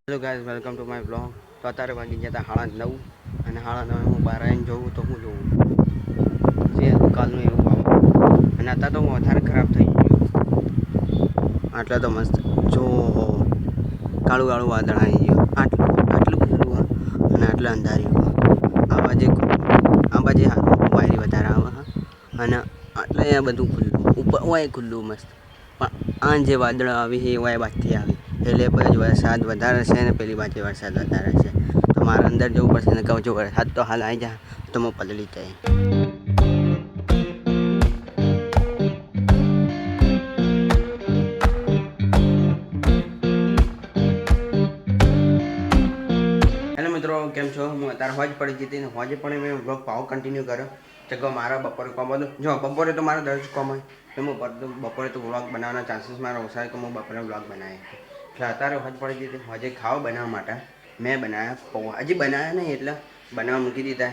Hello guys, welcome to my blog. તો અત્યારે વાગી ગયા હતા 9:30 અને 9:30 હું બહાર આવીને જોઉં તો હું જોઉં જે કાલનું એવું આવું અને અત્યારે તો વધારે ખરાબ થઈ ગયું. આટલા તો મસ્ત જો કાળું કાળું વાદળ આવી ગયું. આટલું આટલું ખુલ્લું અને આટલું અંધાર્યું. આ બાજુ વાયરી વધારે આવે અને આટલે અહીંયા બધું ખુલ્લું ઉપર હોય ખુલ્લું મસ્ત. પણ આ જે વાદળ આવી છે એ વાય બાજથી આવી એટલે બાજુ વરસાદ વધારે છે ને પેલી બાજુ વરસાદ વધારે છે. તો મારે અંદર જવું પડશે ને કહું છું વરસાદ તો હાલ આવી જાય તો હું પલળી જાય. હેલો મિત્રો, કેમ છો? હું અત્યારે હોજ પડી જતી ને હોજે પણ મેં બ્લોગ પાવ કન્ટિન્યુ કર્યો. તો મારા બપોરે કોમ હતું. જો બપોરે તો મારા દરજ કોમ હોય તો હું બપોરે તો વ્લોગ બનાવવાના ચાન્સીસ મારા ઓછા હોય તો હું બપોરે વ્લોગ બનાવી. એટલે અત્યારે હોજ પડી જતી. હોજે ખાવા બનાવવા માટે મેં બનાવ્યા પૌવા. હજી બનાવ્યા નહીં એટલે બનાવવા મૂકી દીધા.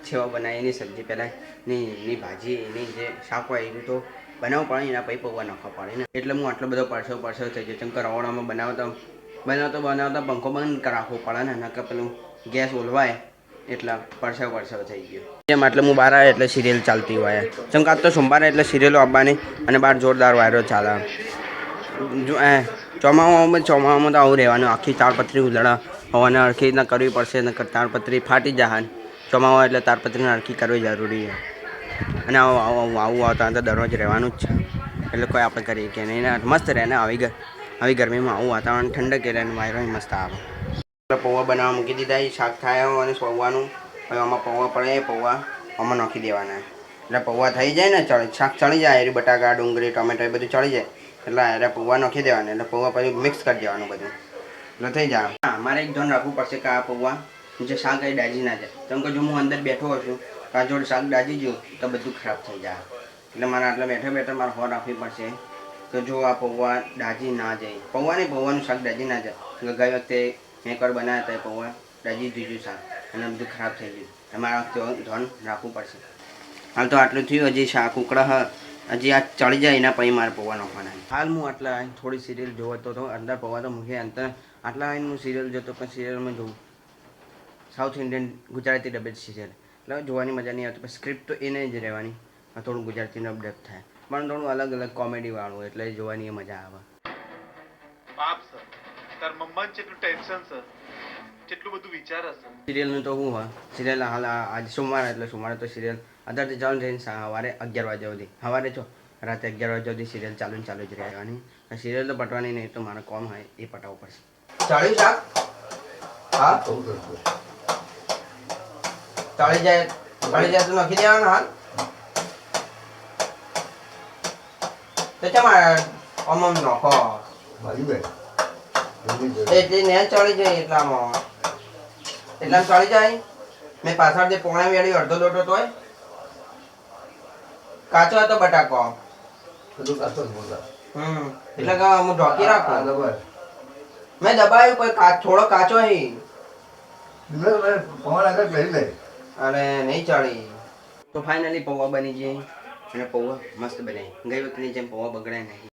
સેવા બનાવી એની સબ્જી પહેલાં ની ભાજી એની જે શાક હોય એનું તો બનાવવું પડે. એના પછી પૌવા નાખવા પડે ને એટલે હું આટલો બધો પરસેવો થઈ ગયો. ચમકે રવાડામાં બનાવતા પંખો બંધ રાખવો પડે ને નકર પેલું ગેસ ઓલવાય એટલે પરસેવો થઈ ગયો. જેમ એટલે હું બહાર આવે એટલે સિરિયલ ચાલતી હોય. ચમકે આજ તો સોમવારે એટલે સિરિયલો આવવાની અને બહાર જોરદાર વાયરો ચાલે. ચોમાસામાં તો આવું રહેવાનું. આખી તાડપત્રી ઉલડા હવાને અરખી રીતના કરવી પડશે નકર તાડપત્રી ફાટી જાય. ચોમાસા એટલે તાડપત્રીને અરખી કરવી જરૂરી છે. અને આવું આવતા તો દરરોજ રહેવાનું જ છે એટલે કોઈ આપણે કરીએ કે નહીં. મસ્ત રહે ને આવી ગરમીમાં આવું વાતાવરણ ઠંડક એટલે વાયરો મસ્ત આવે. પૌવા બનાવવા મૂકી દીધા. એ શાક થાય અને પૌવાનું હવે આમાં પૌવા પડે. પૌવા આમાં નાખી દેવાના એટલે પૌવા થઈ જાય ને શાક ચડી જાય. એ બટાકા ડુંગળી ટમેટા એ બધું ચડી જાય એટલે એને પૌવા નાખી દેવાના. એટલે પૌવા પછી મિક્સ કરી દેવાનું બધું એટલે થઈ જાય. હા, મારે એક ધ્યાન રાખવું પડશે કે આ પૌવા જે શાક એ ડાજી ના જાય. કેમ કે જો હું અંદર બેઠો છું તો આ જોડે શાક ડાજી ગયું તો બધું ખરાબ થઈ જાય. એટલે મારે આટલા બેઠા મારે હોર રાખવી પડશે તો જો આ પૌવા ડાજી ના જાય. પૌવાનું શાક ડાજી ના જાય. ગઈ વખતે મેં એકવાર બનાવ્યા હતા પૌવા ડાજી દીધું શાક અને બધું ખરાબ થઈ ગયું. તમારા વખતે ધ્યાન રાખવું પડશે. હાલ તો આટલું થયું. હજી શાક ઉકળા હજી આ ચડી જાય એના પછી મારે પૌવા નાખવાના. હાલ હું આટલા થોડી સિરિયલ જોતો હતો. અંદર પૌવા તો મૂકે અંતર આટલા આવીને હું સિરિયલ જોતો પણ સિરિયલમાં જોઉં સાઉથ ઇન્ડિયન ગુજરાતી ડબેડ સિરિયલ એટલે જોવાની મજા નહીં આવતી. પણ સ્ક્રિપ્ટ તો એને જ રહેવાની. થોડું ગુજરાતીનો અપડેટ થાય પણ થોડું અલગ અલગ કોમેડીવાળું એટલે જોવાની મજા આવે. બાપ સર તાર મમ્મા જેટલું ટેન્શન સર જેટલું બધું વિચાર હશે સિરિયલનું તો શું હોય સિરિયલ હાલ આજ સોમવારે એટલે સોમવારે તો સિરિયલ અત્યારથી ચાલુ થઈને સવારે 11 વાગ્યા સુધી સવારે છો રાતે 11 વાગ્યા સુધી સિરિયલ ચાલુ જ રહેવાની. સિરિયલ તો પટવાની નહીં તો મારે કોમ હોય એ પટાવવું પડશે. ચાલ્યું શાક હા ચડી જાય તો નાખી દેવાનું. હાલ તો તમારે આમ નાખો એટલે ને ચડી જાય એટલામાં ચડી જાય. મેં પાછળ જે પોણા વેળી અડધો લોટો તોય કાચો હતો બટાકો એટલે કે હું ઢોકી રાખું. મેં દબાયું કોઈ થોડો કાચો અરે નહીં ચડી. તો ફાઇનલી પૌવા બની જાય અને પૌવા મસ્ત બનાવી. ગઈ વખતની જેમ પૌવા બગડે નહીં.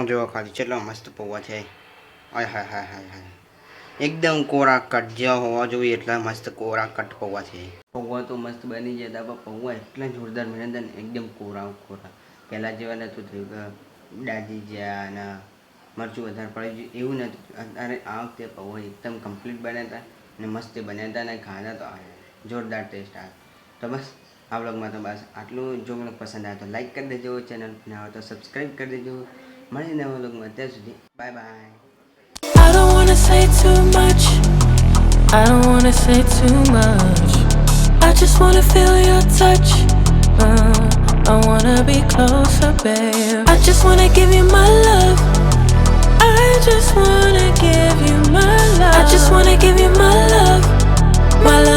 જો ખાલી કેટલા મસ્ત પૌવા છે. હાય હાય હાય હાય હાય એકદમ કોરા કટ જેવા હોવા જોઈએ એટલા મસ્ત કોરા કટ પૌવા છે. પૌવા તો મસ્ત બની જતા પણ પૌવા એટલા જોરદાર બન્યા હતા ને એકદમ કોરા. પહેલાં જેવા નહોતું થયું ડાજી ગયા અને મરચું વધારે પડી ગયું એવું નહોતું. અત્યારે આ વખતે પૌવા એકદમ કમ્પ્લીટ બન્યા હતા અને મસ્ત બન્યા હતા અને ખાધા તો જોરદાર ટેસ્ટ આવે. તો બસ આ વ્લોગમાં તો બસ આટલું. જો વ્લોગ પસંદ આવે તો લાઈક કરી દેજો. ચેનલ પર આવે તો સબસ્ક્રાઈબ કરી દેજો. મળીએ નવા વ્લોગમાં. અત્યાર સુધી bye bye. I don't wanna say too much. I don't wanna say too much. I just wanna feel your touch. I wanna be closer, babe. I just wanna give you my love. I just wanna give you my love. I just wanna give you my love. My love.